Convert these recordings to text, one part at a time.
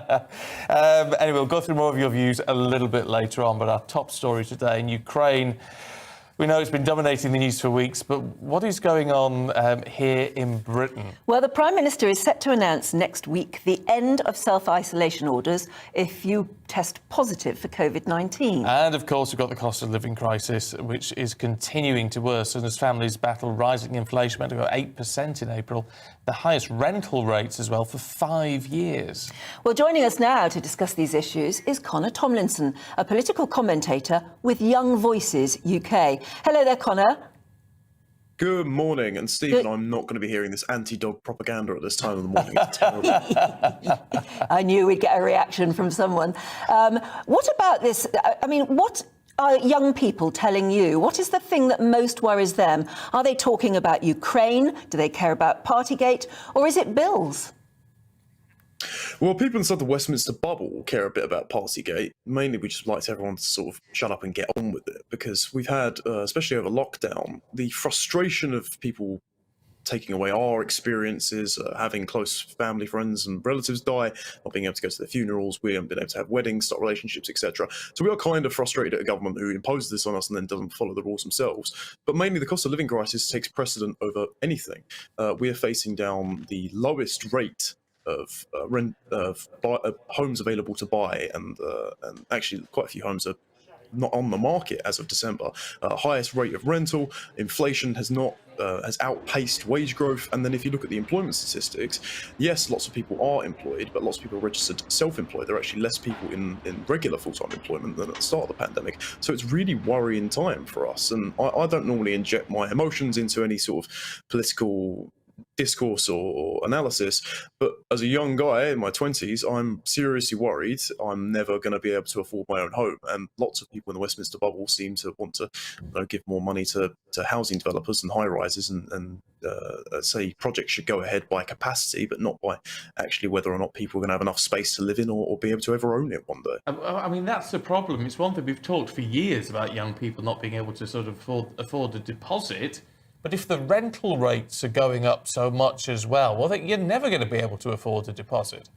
Anyway, we'll go through more of your views a little bit later on, but our top story today in Ukraine. We know it's been dominating the news for weeks, but what is going on here in Britain? Well, the Prime Minister is set to announce next week the end of self-isolation orders if you test positive for COVID-19. And, of course, we've got the cost of living crisis, which is continuing to worsen as families battle rising inflation. Went to go 8% in April, the highest rental rates as well for 5 years. Well, joining us now to discuss these issues is Connor Tomlinson, a political commentator with Young Voices UK. Hello there, Connor. Good morning. And Stephen, I'm not going to be hearing this anti-dog propaganda at this time of the morning. It's terrible. I knew we'd get a reaction from someone. What about this? I mean, what are young people telling you? What is the thing that most worries them? Are they talking about Ukraine? Do they care about Partygate? Or is it bills? Well, people inside the Westminster bubble care a bit about Partygate. Mainly, we just like everyone to sort of shut up and get on with it, because we've had, especially over lockdown, the frustration of people taking away our experiences, having close family, friends and relatives die, not being able to go to their funerals, we haven't been able to have weddings, start relationships, etc. So we are kind of frustrated at a government who imposes this on us and then doesn't follow the rules themselves. But mainly the cost of living crisis takes precedent over anything. We are facing down the lowest rate of homes available to buy, and actually quite a few homes are not on the market as of December. Highest rate of rental, inflation has outpaced wage growth. And then if you look at the employment statistics, yes, lots of people are employed, but lots of people are registered self-employed. There are actually less people in regular full-time employment than at the start of the pandemic. So it's really worrying time for us. And I don't normally inject my emotions into any sort of political discourse or analysis, but as a young guy in my 20s, I'm seriously worried I'm never going to be able to afford my own home. And lots of people in the Westminster bubble seem to want to give more money to housing developers and high rises and say projects should go ahead by capacity, but not by actually whether or not people are going to have enough space to live in or be able to ever own it one day. I mean, that's the problem. It's one thing we've talked for years about young people not being able to sort of afford a deposit. But if the rental rates are going up so much as well, you're never going to be able to afford a deposit.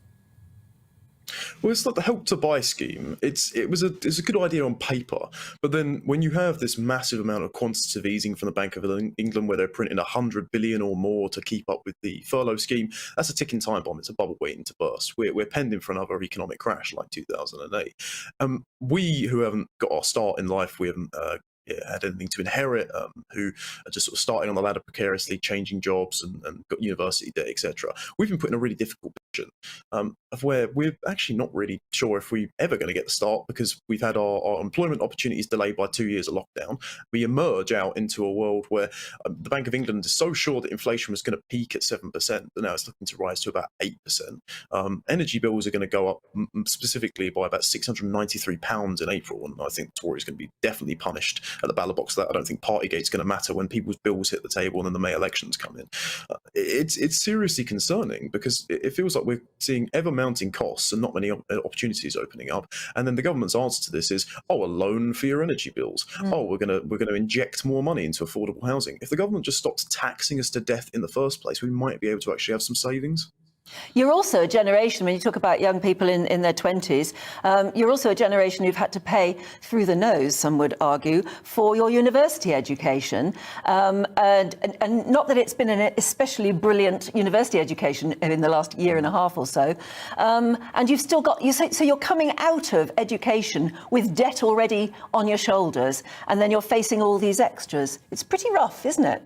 Well, it's like the Help to Buy scheme. It's a good idea on paper, but then when you have this massive amount of quantitative easing from the Bank of England, where they're printing 100 billion or more to keep up with the furlough scheme, that's a ticking time bomb. It's a bubble waiting to burst. We're pending for another economic crash like 2008. We who haven't got our start in life, we haven't had anything to inherit, who are just sort of starting on the ladder precariously, changing jobs and got university debt, etc. We've been put in a really difficult position of where we're actually not really sure if we're ever going to get the start, because we've had our employment opportunities delayed by 2 years of lockdown. We emerge out into a world where the Bank of England is so sure that inflation was going to peak at 7%, but now it's looking to rise to about 8%. Energy bills are going to go up specifically by about £693 in April, and I think the Tories are going to be definitely punished at the ballot box. That I don't think Partygate's going to matter when people's bills hit the table and then the May elections come in. It's seriously concerning, because it feels like we're seeing ever mounting costs and not many opportunities opening up. And then the government's answer to this is, a loan for your energy bills. We're going to inject more money into affordable housing. If the government just stops taxing us to death in the first place, we might be able to actually have some savings. You're also a generation, when you talk about young people in their 20s, you're also a generation who've had to pay through the nose, some would argue, for your university education. And not that it's been an especially brilliant university education in the last year and a half or so. And you've still got, so you're coming out of education with debt already on your shoulders, and then you're facing all these extras. It's pretty rough, isn't it?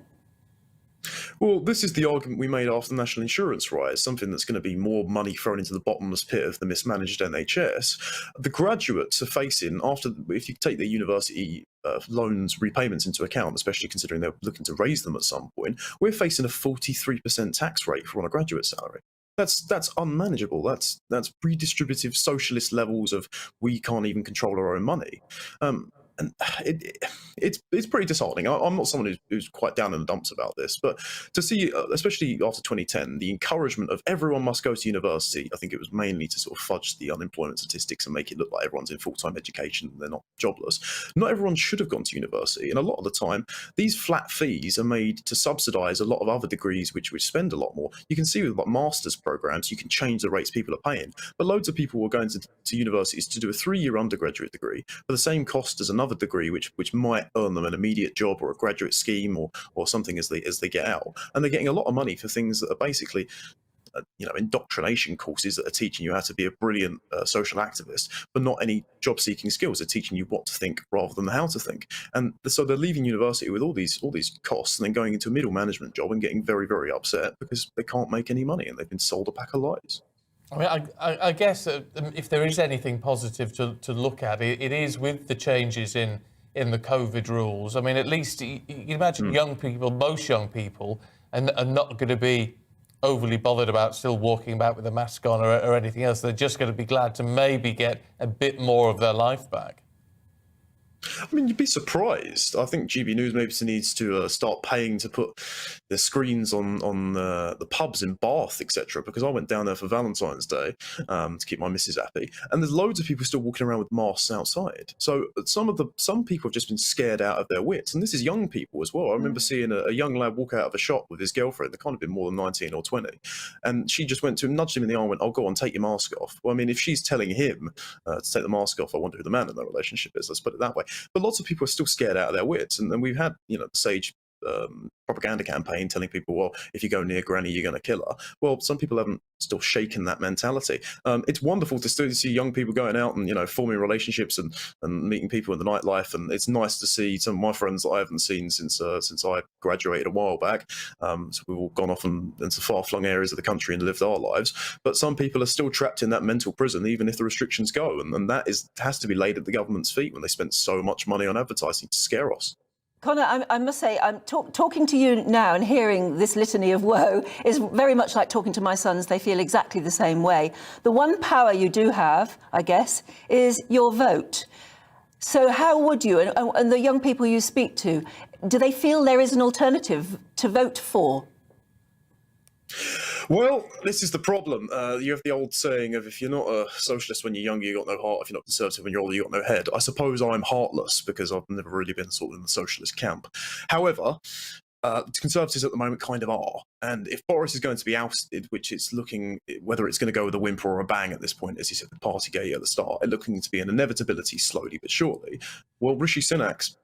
Well, this is the argument we made after the national insurance rise, something that's going to be more money thrown into the bottomless pit of the mismanaged NHS. The graduates are facing, if you take the university loans repayments into account, especially considering they're looking to raise them at some point, we're facing a 43% tax rate for on a graduate salary. That's unmanageable. That's redistributive socialist levels of we can't even control our own money. and it's pretty disheartening. I'm not someone who's quite down in the dumps about this, but to see, especially after 2010, the encouragement of everyone must go to university, I think it was mainly to sort of fudge the unemployment statistics and make it look like everyone's in full-time education and they're not jobless. Not everyone should have gone to university, and a lot of the time, these flat fees are made to subsidise a lot of other degrees which spend a lot more. You can see with like master's programs, you can change the rates people are paying, but loads of people were going to universities to do a 3-year undergraduate degree for the same cost as another degree which might earn them an immediate job or a graduate scheme or something as they get out, and they're getting a lot of money for things that are basically indoctrination courses that are teaching you how to be a brilliant social activist, but not any job-seeking skills. They're teaching you what to think rather than how to think, and so they're leaving university with all these costs and then going into a middle management job and getting very, very upset because they can't make any money and they've been sold a pack of lies. I mean, I guess if there is anything positive to look at, it is with the changes in the COVID rules. I mean, at least you can imagine young people, most young people, and are not going to be overly bothered about still walking about with a mask on or anything else. They're just going to be glad to maybe get a bit more of their life back. I mean, you'd be surprised. I think GB News maybe needs to start paying to put the screens on the pubs in Bath, etc. Because I went down there for Valentine's Day to keep my missus happy, and there's loads of people still walking around with masks outside. So some people have just been scared out of their wits, and this is young people as well. I remember seeing a young lad walk out of a shop with his girlfriend. They can't have been more than 19 or 20, and she just went to him, nudged him in the arm, and went, "Oh, go on, take your mask off." Well, I mean, if she's telling him to take the mask off, I wonder who the man in that relationship is. Let's put it that way. But lots of people are still scared out of their wits, and we've had the Sage propaganda campaign telling people, well, if you go near Granny, you're going to kill her. Well, some people haven't still shaken that mentality. It's wonderful to still see young people going out and forming relationships and meeting people in the nightlife, and it's nice to see some of my friends that I haven't seen since I graduated a while back. So we've all gone off into far-flung areas of the country and lived our lives, but some people are still trapped in that mental prison even if the restrictions go, and that has to be laid at the government's feet when they spent so much money on advertising to scare us. Connor, I must say, I'm talking to you now and hearing this litany of woe is very much like talking to my sons. They feel exactly the same way. The one power you do have, I guess, is your vote. So how would you, and the young people you speak to, do they feel there is an alternative to vote for? Well, this is the problem. You have the old saying of if you're not a socialist when you're younger, you got no heart. If you're not conservative when you're older, you got no head. I suppose I'm heartless because I've never really been sort of in the socialist camp. However, Conservatives at the moment kind of are. And if Boris is going to be ousted, which it's looking, whether it's going to go with a whimper or a bang at this point, as you said, the Partygate at the start, it's looking to be an inevitability slowly but surely. Well, Rishi Sunak's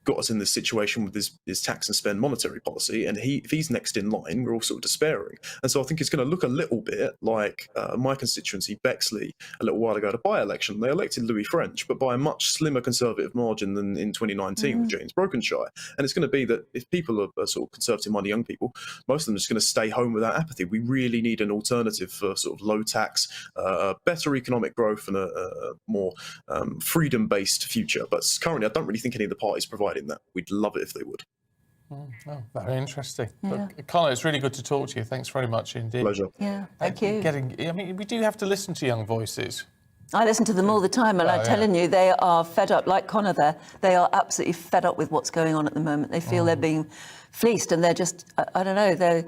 got us in this situation with his tax and spend monetary policy, and if he's next in line, we're all sort of despairing. And so I think it's going to look a little bit like my constituency, Bexley, a little while ago at a by-election. They elected Louis French, but by a much slimmer Conservative margin than in 2019 with James Brokenshire. And it's going to be that if people are sort of Conservative-minded young people, most of them are just going to stay home without apathy. We really need an alternative for sort of low tax, better economic growth, and a more freedom-based future. But currently, I don't really think any of the parties provide that. We'd love it if they would. Oh, very interesting. Yeah. But, Connor, it's really good to talk to you. Thanks very much indeed. Pleasure. Yeah, thank you. I mean, we do have to listen to young voices. I listen to them all the time, and I'm telling you, they are fed up, like Connor there. They are absolutely fed up with what's going on at the moment. They feel they're being fleeced, and they're just, I don't know, they're...